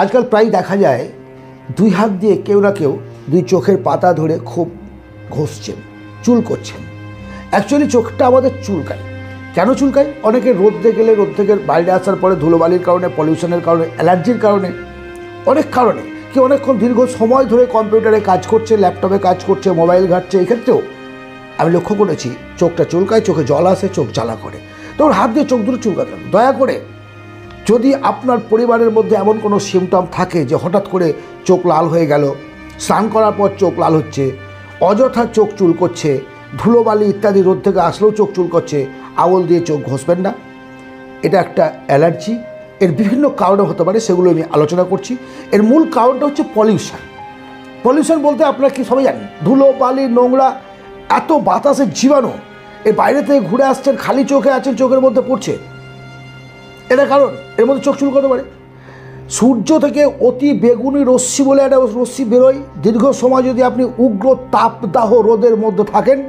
আজকাল প্রায় দেখা যায় দুই হাত দিয়ে কেউ না কেউ দুই চোখের পাতা ধরে খুব ঘষছেন, চুল করছেন। অ্যাকচুয়ালি চোখটা আমাদের চুলকায়। কেন চুলকায়? অনেকে রোদে গেলে, রোদ থেকে বাইরে আসার পরে ধুলোবালির কারণে, পলিউশনের কারণে, অ্যালার্জির কারণে, অনেক কারণে। কেউ অনেকক্ষণ দীর্ঘ সময় ধরে কম্পিউটারে কাজ করছে, ল্যাপটপে কাজ করছে, মোবাইল ঘাঁটছে। এক্ষেত্রেও আমি লক্ষ্য করেছি চোখটা চুলকায়, চোখে জল আসে, চোখ জ্বালা করে। তখন হাত দিয়ে চোখ দুটো চুলকাতে হবে। দয়া করে, যদি আপনার পরিবারের মধ্যে এমন কোনো সিমটম থাকে যে হঠাৎ করে চোখ লাল হয়ে গেল, স্নান করার পর চোখ লাল হচ্ছে, অযথা চোখ চুল করছে, ধুলোবালি ইত্যাদি রোদ থেকে আসলেও চোখ চুল করছে, আঙুল দিয়ে চোখ ঘষবেন না। এটা একটা অ্যালার্জি। এর বিভিন্ন কারণে হতে পারে, সেগুলো আমি আলোচনা করছি। এর মূল কারণটা হচ্ছে পলিউশন। পলিউশন বলতে আপনারা কি সবাই জানেন, ধুলো, বালি, নোংরা, এত বাতাসের জীবাণু, এর বাইরে থেকে ঘুরে আসছেন, খালি চোখে আছেন, চোখের মধ্যে পড়ছে। এটা কারণ, এর মধ্যে চোখ চুল করতে পারে। সূর্য থেকে অতি বেগুনি রশ্মি বলে একটা রশ্মি বেরোয়। দীর্ঘ সময় যদি আপনি উগ্র তাপদাহ রোদের মধ্যে থাকেন,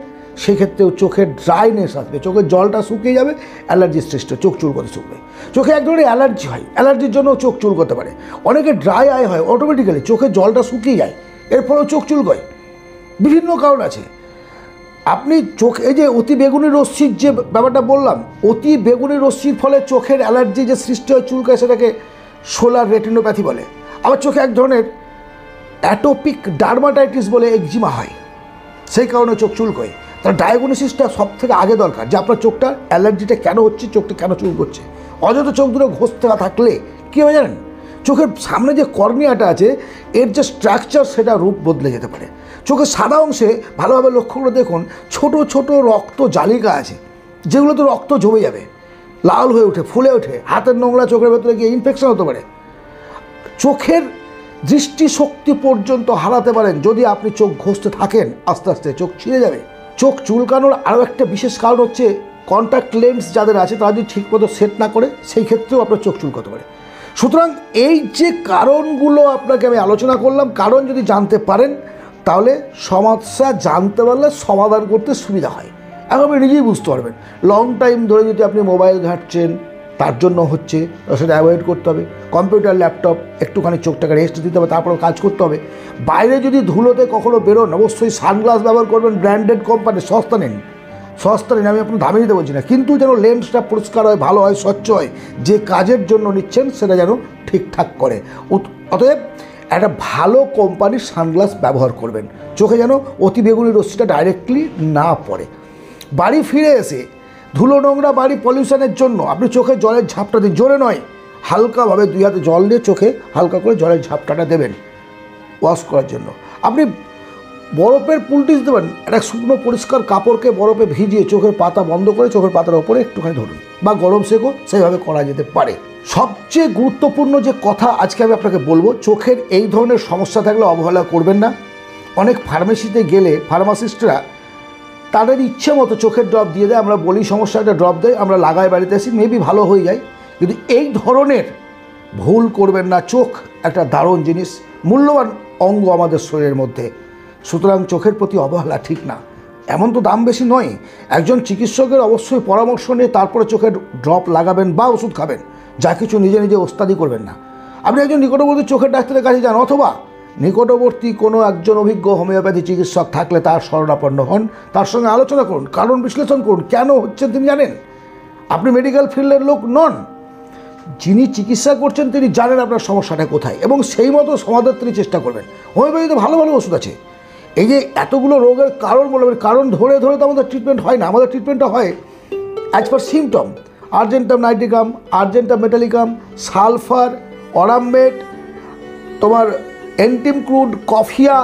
সেক্ষেত্রেও চোখের ড্রাইনেস আসবে, চোখের জলটা শুকিয়ে যাবে, অ্যালার্জির সৃষ্টি, চোখ চুল করতে শুকবে। চোখে এক ধরনের অ্যালার্জি হয়, অ্যালার্জির জন্য চোখ চুল করতে পারে। অনেকে ড্রাই আই হয়, অটোমেটিক্যালি চোখের জলটা শুকিয়ে যায়, এর ফলেও চোখ চুলকয়। বিভিন্ন কারণ আছে। আপনি চোখ, এই যে অতি বেগুনি রশ্মির যে ব্যাপারটা বললাম, অতি বেগুনি রশ্মির ফলে চোখের অ্যালার্জি যে সৃষ্টি হয়, চুলকায়, সেটাকে সোলার রেটিনোপ্যাথি বলে। আবার চোখে এক ধরনের অ্যাটোপিক ডার্মাটাইটিস বলে একজিমা হয়, সেই কারণে চোখ চুলকয়। তার ডায়াগনোসিসটা সব থেকে আগে দরকার, যে আপনার চোখটা অ্যালার্জিটা কেন হচ্ছে, চোখটা কেন চুল করছে। অযথা চোখ দুটো ঘষতে থাকলে কী হবে জানেন, চোখের সামনে যে কর্নিয়াটা আছে, এর যে স্ট্রাকচার, সেটা রূপ বদলে যেতে পারে। চোখের সাদা অংশে ভালোভাবে লক্ষ্য করে দেখুন, ছোট ছোট রক্ত জালিকা আছে, যেগুলোতে রক্ত জমে যাবে, লাল হয়ে ওঠে, ফুলে ওঠে, হাতের নোংরা চোখের ভেতরে গিয়ে ইনফেকশন হতে পারে। চোখের দৃষ্টিশক্তি পর্যন্ত হারাতে পারেন যদি আপনি চোখ ঘষতে থাকেন। আস্তে আস্তে চোখ ছিঁড়ে যাবে। চোখ চুলকানোর আরও একটা বিশেষ কারণ হচ্ছে, কন্ট্যাক্ট লেন্স যাদের আছে, তারা যদি ঠিকমতো সেট না করে, সেই ক্ষেত্রেও আপনার চোখ চুলকাতে পারে। সুতরাং এই যে কারণগুলো আপনাকে আমি আলোচনা করলাম, কারণ যদি জানতে পারেন, তাহলে সমস্যা জানতে পারলে সমাধান করতে সুবিধা হয়। এখন আপনি নিজেই বুঝতে পারবেন। লং টাইম ধরে যদি আপনি মোবাইল ঘাঁটছেন, তার জন্য হচ্ছে, সেটা অ্যাভয়েড করতে হবে। কম্পিউটার, ল্যাপটপ, একটুখানি চোখটাকে রেস্ট দিতে হবে, তারপরেও কাজ করতে হবে। বাইরে যদি ধুলোতে কখনো বেরোন, অবশ্যই সানগ্লাস ব্যবহার করবেন, ব্র্যান্ডেড কোম্পানি, সস্তা নিন, আমি আপনার দামে নিতে বলছি না, কিন্তু যেন লেন্সটা পরিষ্কার হয়, ভালো হয়, স্বচ্ছ হয়, যে কাজের জন্য নিচ্ছেন সেটা যেন ঠিকঠাক করে। অতএব একটা ভালো কোম্পানির সানগ্লাস ব্যবহার করবেন, চোখে যেন অতি বেগুনি রশ্মিটা ডাইরেক্টলি না পড়ে। বাড়ি ফিরে এসে ধুলো, নোংরা, বাড়ি, পলিউশনের জন্য আপনি চোখে জলের ঝাপটা দিন, জোরে নয়, হালকাভাবে 2 হাতে জল দিয়ে চোখে হালকা করে জলের ঝাপটাটা দেবেন ওয়াশ করার জন্য। আপনি বরফের পুলটি দিতে পারেন, একটা শুকনো পরিষ্কার কাপড়কে বরফে ভিজিয়ে চোখের পাতা বন্ধ করে চোখের পাতার ওপরে একটুখানি ধরুন, বা গরম সেঁকো, সেইভাবে করা যেতে পারে। সবচেয়ে গুরুত্বপূর্ণ যে কথা আজকে আমি আপনাকে বলবো, চোখের এই ধরনের সমস্যা থাকলে অবহেলা করবেন না। অনেক ফার্মেসিতে গেলে ফার্মাসিস্টরা তাদের ইচ্ছে মতো চোখের ড্রপ দিয়ে দেয়। আমরা বলি সমস্যা, একটা ড্রপ দেয়, আমরা লাগাই, বাড়িতে আসি, মেবি ভালো হয়ে যায়। কিন্তু এই ধরনের ভুল করবেন না। চোখ একটা দারুণ জিনিস, মূল্যবান অঙ্গ আমাদের শরীরের মধ্যে। সুতরাং চোখের প্রতি অবহেলা ঠিক না। এমন তো দাম বেশি নয়। একজন চিকিৎসকের অবশ্যই পরামর্শ নিয়ে তারপরে চোখের ড্রপ লাগাবেন বা ওষুধ খাবেন। যা কিছু নিজে নিজে ওস্তাদি করবেন না। আপনি একজন নিকটবর্তী চোখের ডাক্তারের কাছে যান, অথবা নিকটবর্তী কোনো একজন অভিজ্ঞ হোমিওপ্যাথি চিকিৎসক থাকলে তার শরণাপন্ন হন, তার সঙ্গে আলোচনা করুন, কারণ বিশ্লেষণ করুন, কেন হচ্ছে তিনি জানেন। আপনি মেডিকেল ফিল্ডের লোক নন, যিনি চিকিৎসা করছেন তিনি জানেন আপনার সমস্যাটা কোথায়, এবং সেই মতো সমাধান তিনি চেষ্টা করবেন। হোমিওপ্যাথিতে ভালো ভালো ওষুধ আছে। এই যে এতগুলো রোগের কারণ বলবেন, কারণ ধরে ধরে তো আমাদের ট্রিটমেন্ট হয় না। আমাদের ট্রিটমেন্টটা হয় as per symptom. Argentum nitricum, argentum metallicum, sulphur, aurum met, তোমার এন্টিমক্রুড, কফিয়া,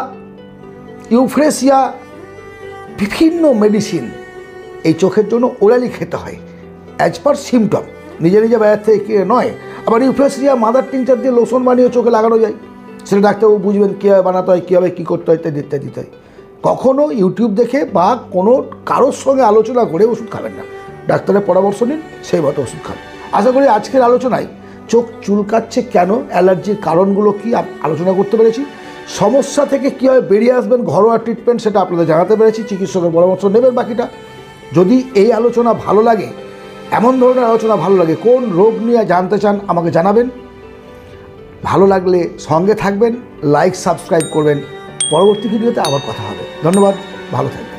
ইউফ্রেসিয়া, বিভিন্ন মেডিসিন এই চোখের জন্য ওরালি খেতে হয় অ্যাজ পার সিমটম, নিজে নিজে বাইরে থেকে নয়। আবার ইউফ্রেসিয়া মাদার টিংচার দিয়ে লোশন বানিয়ে চোখে লাগানো যায়, সেটা ডাক্তারবাবু বুঝবেন কীভাবে বানাতে হয়, কীভাবে কী করতে হয়, ইত্যাদি ইত্যাদি ইত্যাদি। কখনও ইউটিউব দেখে বা কোনো কারোর সঙ্গে আলোচনা করে ওষুধ খাবেন না। ডাক্তারের পরামর্শ নিন, সেই মতো ওষুধ খান। আশা করি আজকের আলোচনায় চোখ চুলকাচ্ছে কেন, অ্যালার্জির কারণগুলো কী আলোচনা করতে পেরেছি। সমস্যা থেকে কীভাবে বেরিয়ে আসবেন, ঘরোয়া ট্রিটমেন্ট, সেটা আপনাদের জানাতে পেরেছি। চিকিৎসকের পরামর্শ নেবেন বাকিটা। যদি এই আলোচনা ভালো লাগে, এমন ধরনের আলোচনা ভালো লাগে, কোন রোগ নিয়ে জানতে চান আমাকে জানাবেন। ভালো লাগলে সঙ্গে থাকবেন, লাইক সাবস্ক্রাইব করবেন। পরবর্তী ভিডিওতে আবার কথা হবে। ধন্যবাদ, ভালো থাকবেন।